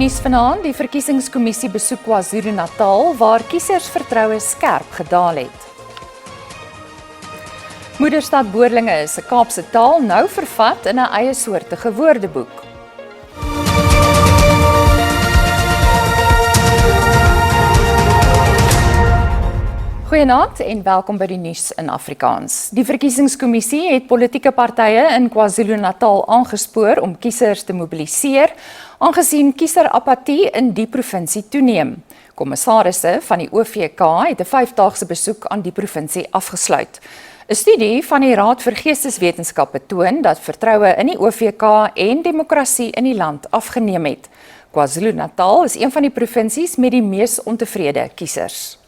In die nuus vanaand, die verkiesingskommissie besoek KwaZulu-Natal waar kiesersvertroue skerp gedaal het. Moederstad Boerlinge is 'n Kaapse taal nou vervat in 'n eie soortige woordeboek. Goeienaand en welkom by die nuus in Afrikaans. Die verkiesingskommissie het politieke partye in KwaZulu-Natal aangespoor om kiesers te mobiliseer, aangesien kieserapatie in die provinsie toeneem. Kommissarisse van die OVK het 'n 5-daagse besoek aan die provinsie afgesluit. 'n Studie van die Raad vir Geesteswetenskappe toon dat vertroue in die OVK en demokrasie in die land afgeneem het. KwaZulu-Natal is een van die provinsies met die mees ontevrede kiesers.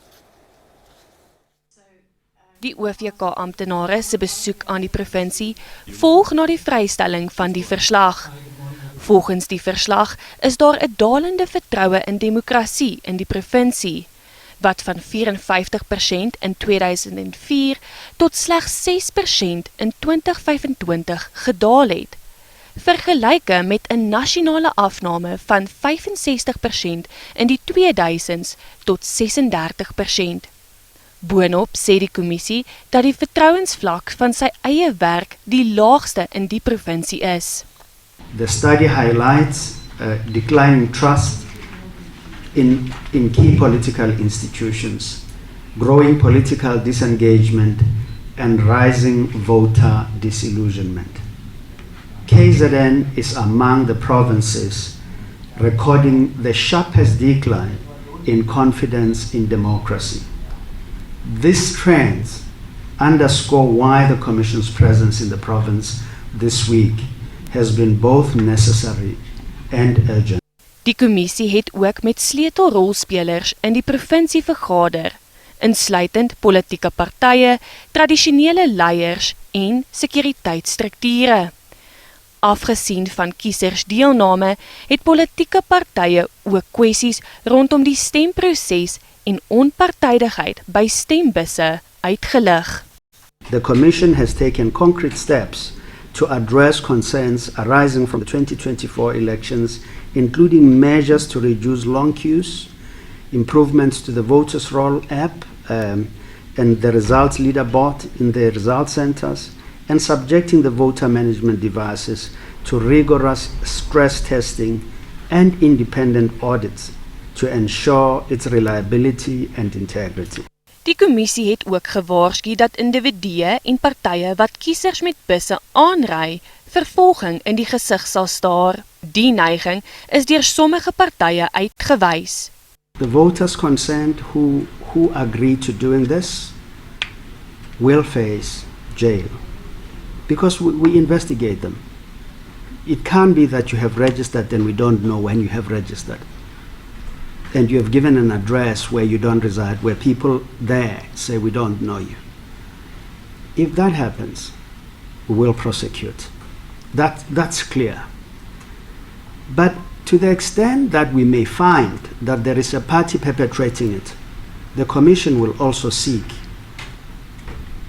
Die OVK-amptenare se besoek aan die provinsie volg na die vrystelling van die verslag. Volgens die verslag is daar 'n dalende vertroue in demokrasie in die provinsie, wat van 54% in 2004 tot slegs 6% in 2025 gedaal het, vergelyke met 'n nasionale afname van 65% in die 2000s tot 36%. Boonop sê die kommissie dat die vertrouensvlak van sy eie werk die laagste in die provinsie is. The study highlights declining trust in key political institutions, growing political disengagement, and rising voter disillusionment. KZN is among the provinces recording the sharpest decline in confidence in democracy. These trends underscore why the Commission's presence in the province this week has been both necessary and urgent. Die kommissie het ook met sleutelrolspelers in die provinsie vergader, insluitend politieke partye, tradisionele leiers en sekuriteitsstrukture. Afgesien van kiesersdeelname het politieke partye ook kwessies rondom die stemproses en onpartydigheid by stembusse uitgelig. The Commission has taken concrete steps to address concerns arising from the 2024 elections, including measures to reduce long queues, improvements to the voters' roll app and the results leaderboard in the result centers, and subjecting the voter management devices to rigorous stress testing and independent audits to ensure its reliability and integrity. Die kommissie het ook gewaarsku dat individue en partye wat kiesers met busse aanry, vervolging in die gesig sal staar. Die neiging is deur sommige partye uitgewys. The voters concerned who agree to doing this will face jail because we investigate them. It can't be that you have registered and we don't know when you have registered. And you have given an address where you don't reside, where people there say we don't know you. If that happens, we will prosecute. That's clear. But to the extent that we may find that there is a party perpetrating it, the Commission will also seek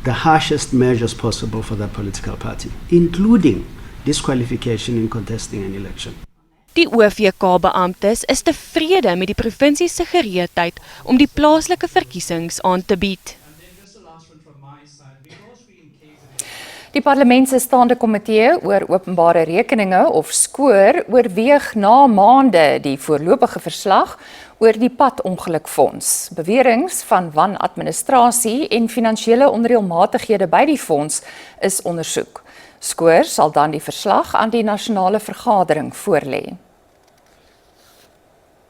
the harshest measures possible for that political party, including disqualification in contesting an election. Die OVK-beamptes is tevrede met die provinsie se gereedheid om die plaaslike verkiesings aan te bied. Die parlement se staande komitee oor openbare rekeninge of skoor oorweeg na maande die voorlopige verslag oor die padongelukfonds. Beweringe van wanadministrasie en finansiële onreëlmatighede by die fonds is ondersoek. Skoor sal dan die verslag aan die nasionale vergadering voorlê.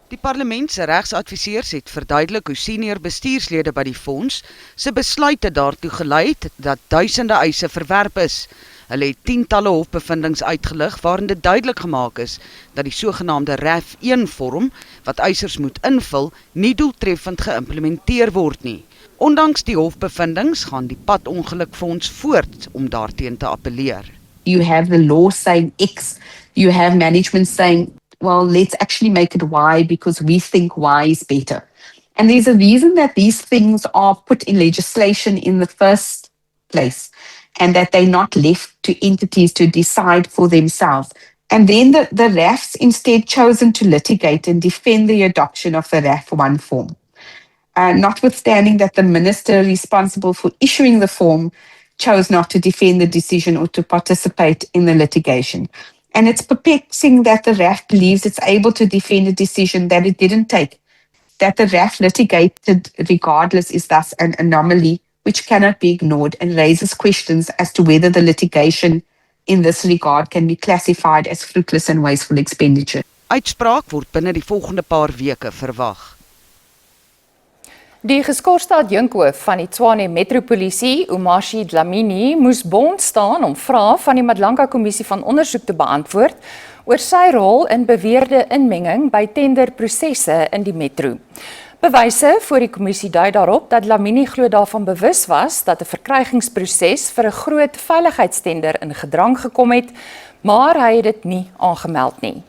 Die parlement se regsadviseurs het verduidelik hoe senior bestuurslede by die fonds se besluite daartoe gelei het dat duisende eise verwerp is. Hulle het tientalle hofbevindings uitgelig waarin dit duidelik gemaak is dat die sogenaamde RAF 1 vorm wat eisers moet invul nie doeltreffend geïmplementeer word nie. Ondanks die hofbevindings gaan die padongelukfonds voort om daarteen te appeleer. You have the law saying X, you have management saying, well, let's actually make it Y because we think Y is better. And there's a reason that these things are put in legislation in the first place and that they're not left to entities to decide for themselves. And then the RAFs instead chosen to litigate and defend the adoption of the RAF 1 form. Notwithstanding that the minister responsible for issuing the form chose not to defend the decision or to participate in the litigation. And it's perplexing that the RAF believes it's able to defend a decision that it didn't take. That the RAF litigated regardless is thus an anomaly which cannot be ignored and raises questions as to whether the litigation in this regard can be classified as fruitless and wasteful expenditure. Uitspraak word binne die volgende paar weke verwag. Die geskorste adjunkhoof van die Tshwane Metropolisie, Umashi Dlamini, moes bond staan om vrae van die Madlanka Kommissie van Ondersoek te beantwoord oor sy rol in beweerde inmenging by tenderprosesse in die metro. Bewyse voor die kommissie dui daarop dat Dlamini glo daarvan bewus was dat 'n verkrygingsproses vir 'n groot veiligheidstender in gedrang gekom het, maar hy het dit nie aangemeld nie.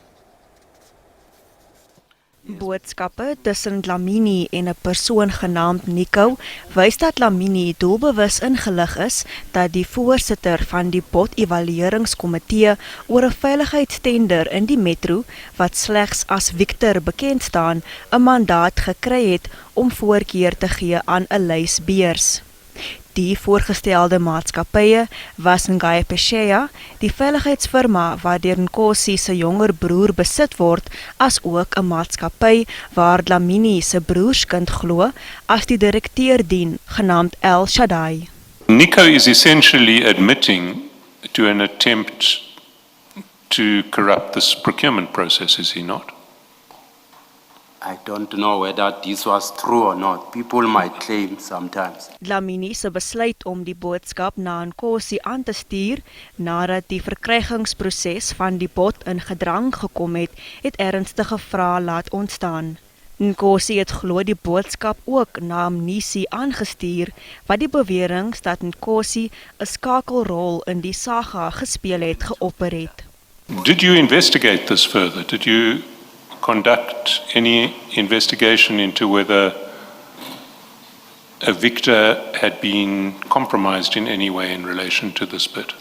Boodskappe tussen Dlamini en 'n persoon genaamd Nico wys dat Dlamini doelbewus ingelig is dat die voorsitter van die bod-evalueringskomitee oor 'n veiligheidstender in die metro, wat slegs as Victor bekend staan, 'n mandaat gekry het om voorkeur te gee aan 'n lysbeurs. Die voorgestelde maatskappye was Ngai Peshea, die veiligheidsfirma waardeur Nkosi se jonger broer besit word, as ook 'n maatskappy waar Dlamini se broerskind glo as die direkteur dien, genaamd El Shaddai. Nico is essentially admitting to an attempt to corrupt this procurement process, is he not? I don't know whether this was true or not. People might claim sometimes. Dlamini se besluit om die boodskap na Nkosi aan te stuur nadat die verkrygingsproses van die bod in gedrang gekom het, het ernstige vrae laat ontstaan. Nkosi het glo die boodskap ook na Mnisi aangestuur, wat die beweringe dat Nkosi 'n skakelrol in die saga gespeel het geopper het. Did you investigate this further? Did you conduct any investigation into whether a Victor had been compromised in any way in relation to this bid?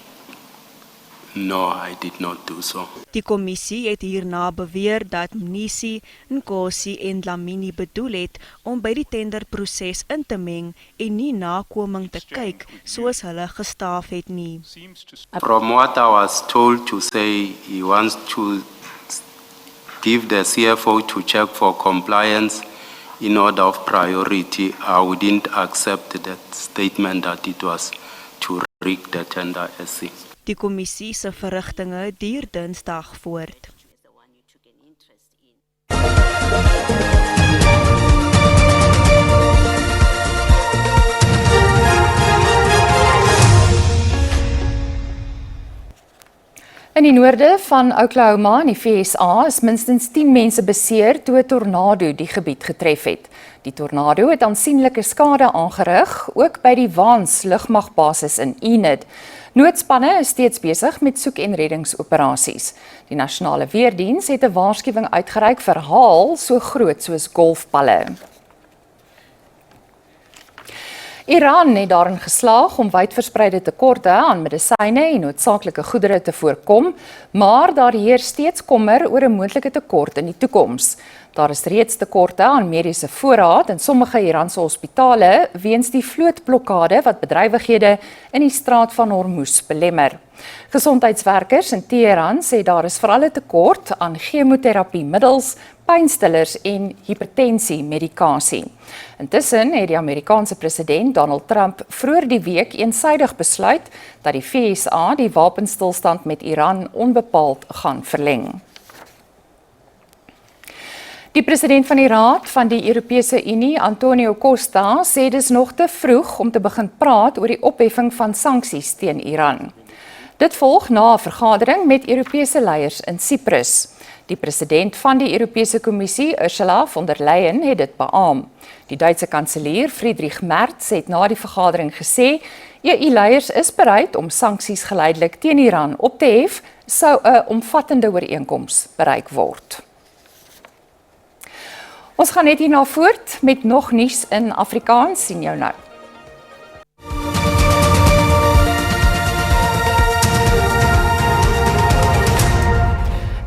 No, I did not do so. Die kommissie het hierna beweer dat Mnisi, Nkosi en Dlamini bedoel het om by die tenderproses in te meng en nie nakoming te kyk soos hulle gestaaf het nie. From what I was told to say, he wants to give the CFO to check for compliance in order of priority. I wouldn't accept that statement that it was to rig the tender SC. Die kommissie se verrigtinge duur Dinsdag voort. In die noorde van Oklahoma in die VSA is minstens 10 mense beseer toe 'n tornado die gebied getref het. Die tornado het aansienlike skade aangerig, ook by die Vance lugmagbasis in Enid. Noodspanne is steeds besig met soek- en reddingsoperasies. Die nasionale weerdiens het 'n waarskuwing uitgereik vir haal so groot soos golfballe. Iran het daarin geslaag om wydverspreide tekorte aan medisyne en noodsaaklike goedere te voorkom, maar daar heers steeds kommer oor 'n moontlike tekort in die toekoms. Daar is reeds tekorte aan mediese voorraad in sommige Iranse hospitale weens die vlootblokkade wat bedrywighede in die straat van Hormuz belemmer. Gesondheidswerkers in Teheran sê daar is veral 'n tekort aan chemoterapie-middels, pynstillers en hipertensie-medikasie. Intussen het die Amerikaanse president Donald Trump vroeër die week eensydig besluit dat die VSA die wapenstilstand met Iran onbepaald gaan verleng. Die president van die Raad van die Europese Unie, Antonio Costa, sê dis nog te vroeg om te begin praat oor die opheffing van sanksies teen Iran. Dit volg na 'n vergadering met Europese leiers in Cyprus. Die president van die Europese Kommissie, Ursula von der Leyen, het dit beamoen. Die Duitse kanselier Friedrich Merz het na die vergadering gesê, EU-leiers is bereid om sanksies geleidelik teen Iran op te hef, sou 'n omvattende ooreenkoms bereik word. Ons gaan net hierna voort met nog nuus in Afrikaans, sien jou nou.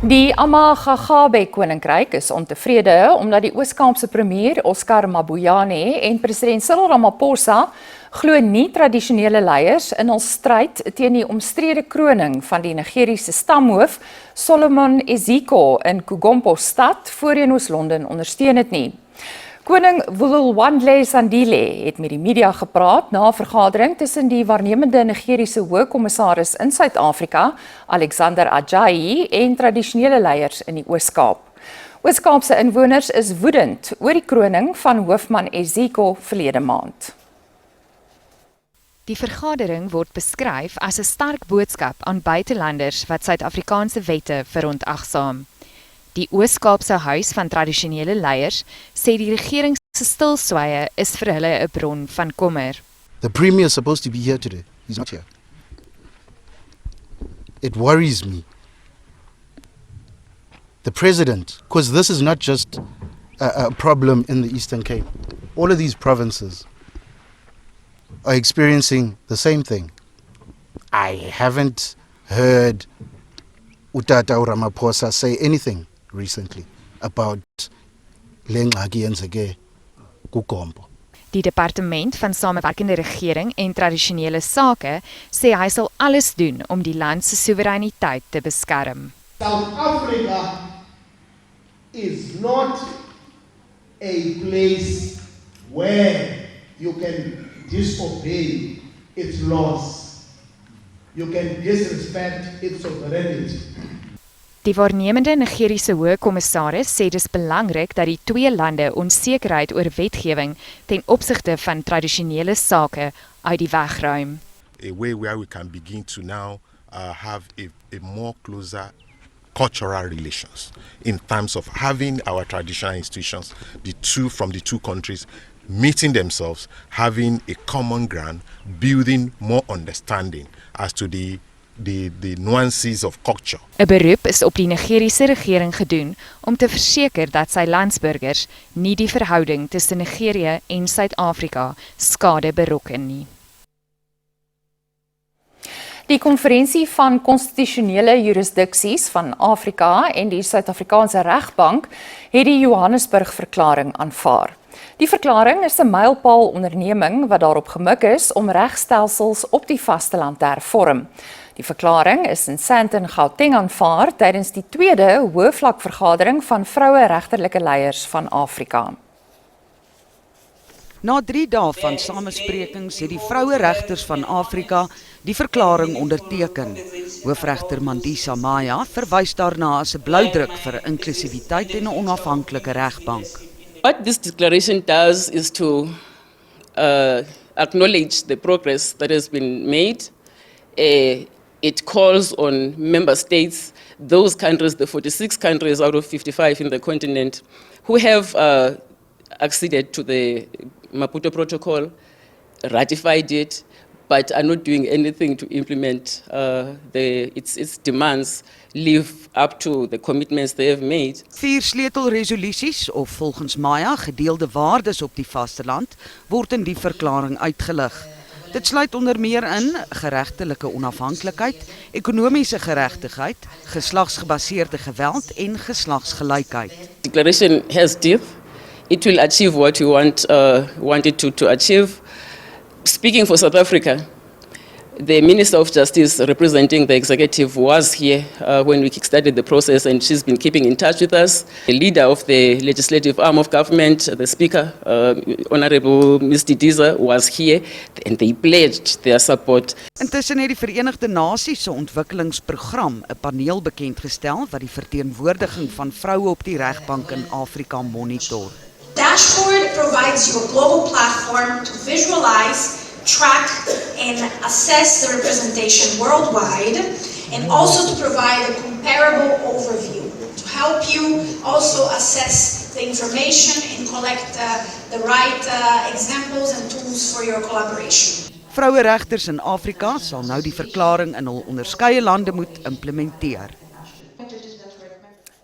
Die Amagagabe koninkryk is ontevrede omdat die Oos-Kaapse premier Oscar Mabuyane en president Cyril Ramaphosa glo nie tradisionele leiers in hul stryd teen die omstrede kroning van die Nigeriese stamhoof Solomon Eziko in Kugompo stad voorheen Oos-London ondersteun het nie. Koning Vululwandle Sandile het met die media gepraat na 'n vergadering tussen die waarnemende Nigeriese hoogkommissaris in Suid-Afrika, Alexander Ajayi, en tradisionele leiers in die Oos-Kaap. Oos-Kaapse inwoners is woedend oor die kroning van hoofman Eziko verlede maand. Die vergadering word beskryf as 'n sterk boodskap aan buitelanders wat Suid-Afrikaanse wette verontagsaam. Die Oos-Kaapse Huis van Tradisionele Leiers sê die regering se stilswye is vir hulle 'n bron van kommer. The Premier is supposed to be here today. He's not here. It worries me. The President, because this is not just a problem in the Eastern Cape. All of these provinces are experiencing the same thing. I haven't heard Utata Ramaphosa say anything recently about lengxaki yenzeke kuGompo. Die departement van samewerkende regering en tradisionele sake sê hy sal alles doen om die land se soewereiniteit te beskerm. South Africa is not a place where you can disobey its laws. You can disrespect its sovereignty. Die waarnemende Nigeriese hoogkommissaris sê dis belangrik dat die twee lande onsekerheid oor wetgewing ten opsigte van tradisionele sake uit die weg ruim. A way where we can begin to now have a more closer cultural relations in terms of having our traditional institutions, from the two countries, meeting themselves, having a common ground, building more understanding as to the nuances of culture. 'n Beroep is op die Nigeriese regering gedoen om te verseker dat sy landsburgers nie die verhouding tussen Nigerië en Suid-Afrika skade berokken nie. Die konferensie van konstitusionele jurisdiksies van Afrika en die Suid-Afrikaanse Regbank het die Johannesburg-verklaring aanvaar. Die verklaring is 'n mylpaal onderneming wat daarop gemik is om regstelsels op die vasteland te hervorm. Die verklaring is in Sandton, Gauteng aanvaar tydens die tweede hoëvlakvergadering van vroueregterlike leiers van Afrika. Na 3 dae van samesprekings het die vroueregters van Afrika die verklaring onderteken. Hoofregter Mandisa Maya verwys daarna as 'n bloudruk vir inklusiwiteit en 'n onafhanklike regbank. What this declaration does is to acknowledge the progress that has been made. It calls on member states, those countries, the 46 countries out of 55 in the continent, who have acceded to the Maputo Protocol, ratified it, but are not doing anything to implement its demands, live up to the commitments they have made. 4 sleutelresolusies, of volgens Maya gedeelde waardes op die vasteland, word in die verklaring uitgelig. Dit sluit onder meer in geregtelike onafhanklikheid, ekonomiese geregtigheid, geslagsgebaseerde geweld en geslagsgelykheid. The declaration has depth. It will achieve what we want it to achieve. Speaking for South Africa, the Minister of Justice representing the executive was here when we kickstarted the process, and she's been keeping in touch with us. The leader of the legislative arm of government, the Speaker, Honorable Ms. Didiza, was here, and they pledged their support. Intussen het die Verenigde Nasies se ontwikkelingsprogram 'n paneel bekendgestel wat die verteenwoordiging van vroue op die regbank in Afrika monitor. Dashboard provides you a global platform to visualize, track and assess the representation worldwide, and also to provide a comparable overview to help you also assess the information and collect the right examples and tools for your collaboration. Vroueregters in Afrika sal nou die verklaring in hul onderskeie lande moet implementeer.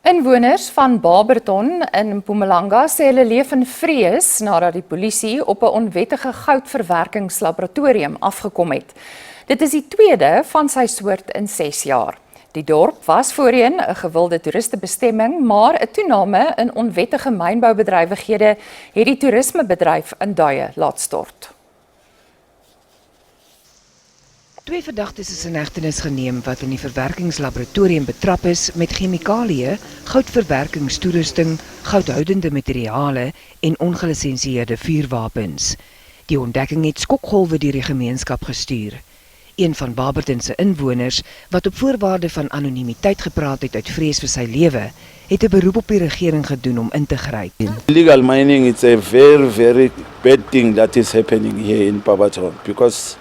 Inwoners van Barberton in Mpumalanga sê hulle leef in vrees nadat die polisie op 'n onwettige goudverwerkingslaboratorium afgekom het. Dit is die tweede van sy soort in 6 jaar. Die dorp was voorheen 'n gewilde toeristebestemming, maar 'n toename in onwettige mynboubedrywighede het die toerismebedryf in duie laat stort. 2 verdagtes is in hegtenis geneem wat in die verwerkingslaboratorium betrap is met chemikalieë, goudverwerkingstoerusting, goudhoudende materiale en ongelisensieerde vuurwapens. Die ontdekking het skokgolwe deur die gemeenskap gestuur. Een van Barberton se inwoners, wat op voorwaarde van anonimiteit gepraat het uit vrees vir sy lewe, het 'n beroep op die regering gedoen om in te gryp. Illegal mining is a very, very bad thing that is happening here in Barberton because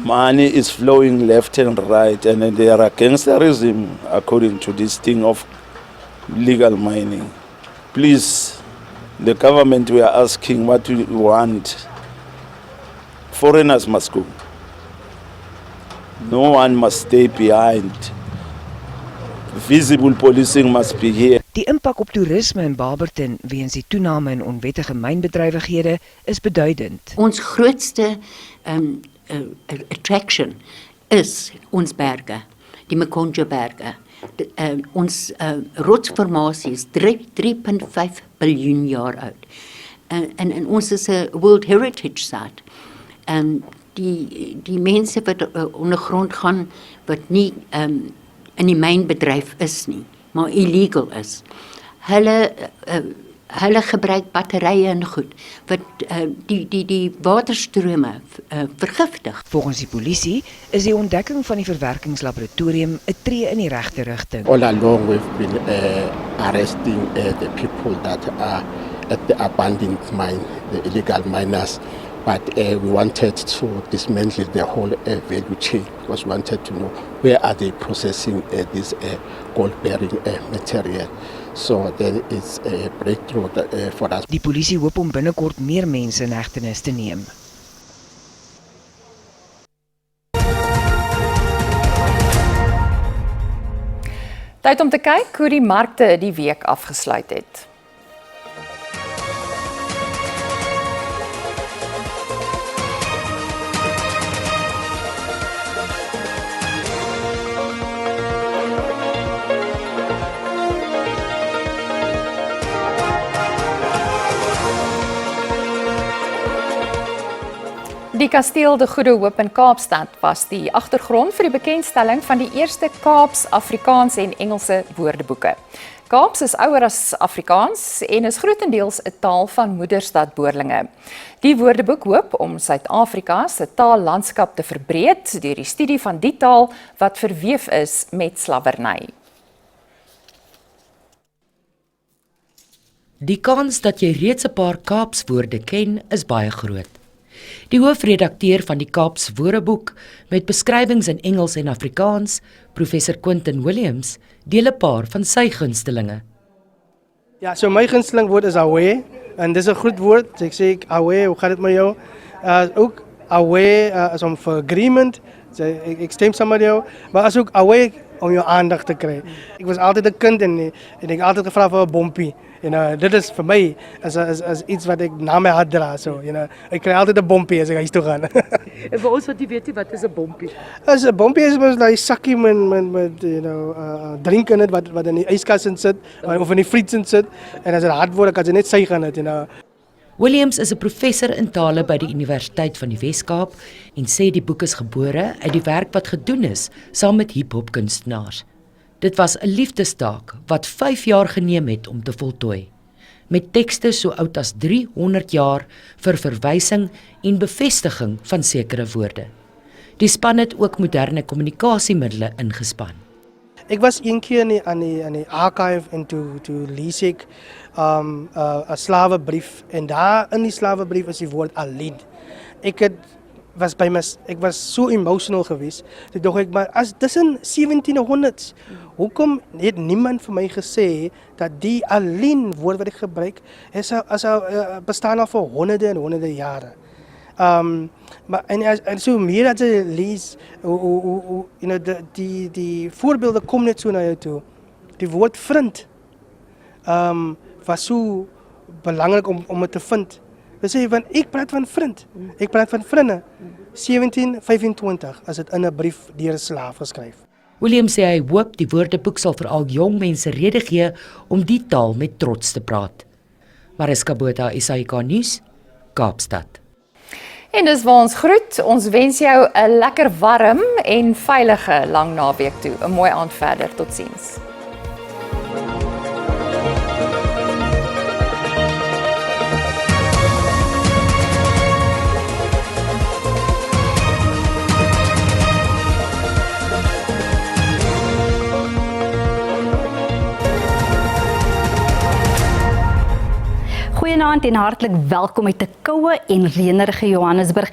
money is flowing left and right and there are gangsterism according to this thing of legal mining. Please, the government, we are asking what we want. Foreigners must go. No one must stay behind. Visible policing must be here. Die impak op toerisme in Barberton weens die toename in onwettige mynbedrywighede is beduidend. Ons grootste attraction is ons berge, die Mkonja berge. Ons rotsformasie is 3.5 biljoen jaar oud. En ons is 'n World Heritage Site. Die mense wat ondergrond gaan, wat nie in die mynbedryf is nie, maar illegal is. Hulle gebruik batterye en goed wat die waterstrome vergiftig. Volgens die polisie is die ontdekking van die verwerkingslaboratorium 'n tree in die regte rigting. All along we've been arresting the people that are at the abandoned mine, the illegal miners. But we wanted to dismantle the whole value chain because we wanted to know where are they processing this gold-bearing material. So then it's a breakthrough for us. Die polisie hoop om binnekort meer mense in hegtenis te neem. Tyd om te kyk hoe die markte die week afgesluit het. Die Kasteel de Goede Hoop in Kaapstad was die agtergrond vir die bekendstelling van die eerste Kaaps, Afrikaans en Engelse woordeboeke. Kaaps is ouer as Afrikaans en is grootendeels 'n taal van moederstadboerlinge. Die woordeboek hoop om Suid-Afrika se taallandskap te verbreed deur die studie van die taal wat verweef is met slawerny. Die kans dat jy reeds 'n paar Kaapswoorde ken, is baie groot. Die hoofredakteur van die Kaaps Woordeboek met beskrywings in Engels en Afrikaans, professor Quentin Williams, deel 'n paar van sy gunstelinge. Ja, so my gunsteling woord is away en dis 'n groot woord. Ek sê away, hoe gaan dit met jou? Ook away is om vir agreement. Ek stem saam met jou, maar as ook away om jou aandag te kry. Ek was altyd 'n kind en ek het altyd gevra vir 'n bompie. Dit is vir my as iets wat ek na my hart dra. So, ek kry altyd 'n bompie as ek huis toe gaan. En vir ons wat nie weet nie, wat is 'n bompie? As 'n bompie is mos daai sakkie met drink in dit wat in die yskas in sit of in die friets in sit en as dit hard word, kan jy net suig aan dit. Williams is 'n professor in tale by die Universiteit van die Wes-Kaap en sê die boek is gebore uit die werk wat gedoen is saam met hiphop kunstenaars. Dit was 'n liefdestaak wat 5 jaar geneem het om te voltooi, met tekste so oud as 300 jaar vir verwysing en bevestiging van sekere woorde. Die span het ook moderne kommunikasiemiddele ingespan. Ek was een keer aan die archive en toe lees ek 'n slawebrief en daar in die slawebrief is die woord alleen. Ek was so emotional geweest. Toe dink ek, maar as dis in 1700s, hoekom het niemand vir my gesê dat die alleen woord wat ek gebruik is bestaan al vir honderde en honderde jare. Maar en so meer as jy lees, die voorbeelde kom net so na jou toe. Die woord vriend was so belangrik om het te vind. We sê van ek praat van vriend. Ek praat van vriende. 1725 as dit in 'n brief deur 'n slaaf geskryf. William sê hy hoop die woordeboek sal veral jong mense rede gee om die taal met trots te praat. Mariska Botha, SAK nuus, Kaapstad. En dis waar ons groet. Ons wens jou 'n lekker warm en veilige lang naweek toe. 'n Mooi aand verder. Totsiens. Goeienaand en hartlik welkom uit 'n koue en reënerige Johannesburg.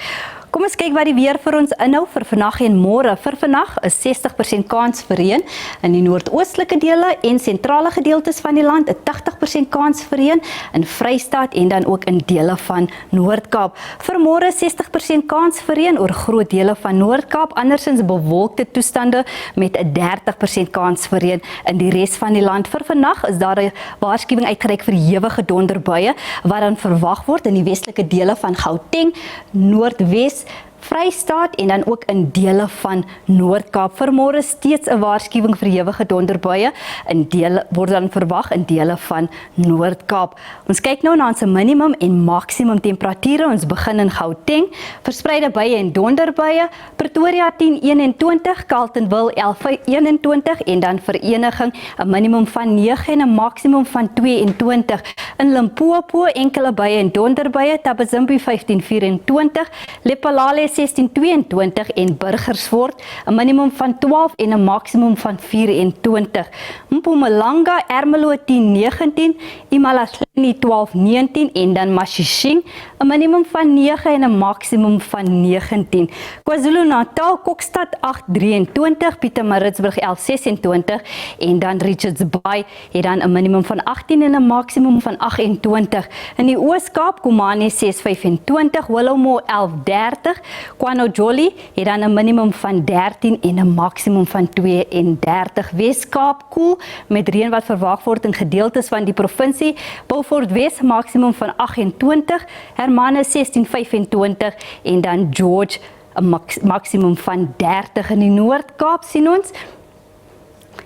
Kom ons kyk wat die weer vir ons inhou vir vandag en môre. Vir vandag is 60% kans vir reën in die noordoostelike dele en sentrale gedeeltes van die land, 'n 80% kans vir reën in Vrystaat en dan ook in dele van Noord-Kaap. Vir môre 60% kans vir reën oor groot dele van Noord-Kaap, andersins bewolkte toestande met 'n 30% kans vir reën in die res van die land. Vir vandag is daar 'n waarskuwing uitgereik vir hewige donderbuie wat dan verwag word in die westelike dele van Gauteng, Noordwes, Vrystaat en dan ook in dele van Noord-Kaap. Vir môre steeds 'n waarskuwing vir hewige donderbuie in dele word dan verwag in dele van Noord-Kaap. Ons kyk nou na ons minimum en maksimum temperature. Ons begin in Gauteng, verspreide buie en donderbuie, Pretoria 10:21, Carletonville 11:21 en dan Vereniging 'n minimum van 9 en 'n maksimum van 22. In Limpopo enkele buie en donderbuie, Thabazimbi 15:24, Lephalale 16:22 en Burgersfort 'n minimum van 12 en 'n maksimum van 24. Mpumalanga, Ermelo 10:19, Imalahleni 12:19 en dan Mashishing 'n minimum van 9 en 'n maksimum van 19. KwaZulu-Natal, Kokstad 8:23, Pietermaritzburg 11:26 en dan Richards Bay het dan 'n minimum van 18 en 'n maksimum van 28. In die Oos-Kaap, Komani 6:25, Willowmore 11:30, KwaNodjoli het dan 'n minimum van 13 en 'n maksimum van 32. Wes-Kaap koel met reën wat verwag word in gedeeltes van die provinsie. Beaufort Wes maksimum van 28, Hermanus 16:25 en dan George 'n maksimum van 30. In die Noord-Kaap sien ons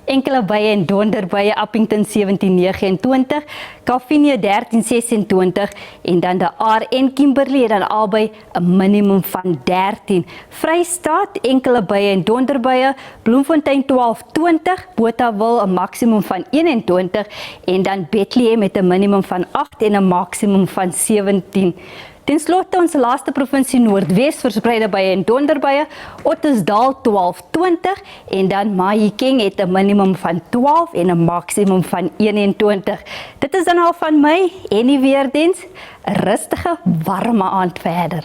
enkele buie en donderbuie, Appington 17:29, Kalvinia 13:26 en dan de Aar en Kimberley het dan albei 'n minimum van 13. Vrystaat enkele buie en donderbuie, Bloemfontein 12:20, Botawil 'n maksimum van 21 en dan Bethlehem met 'n minimum van 8 en 'n maksimum van 17. Ten slotte ons laaste provinsie Noordwes, verspreide buie en donderbuie, Ottosdal 12:20 en dan Mahikeng het 'n minimum van 12 en 'n maksimum van 21. Dit is dan al van my en die weerdiens. 'n Rustige, warme aand verder.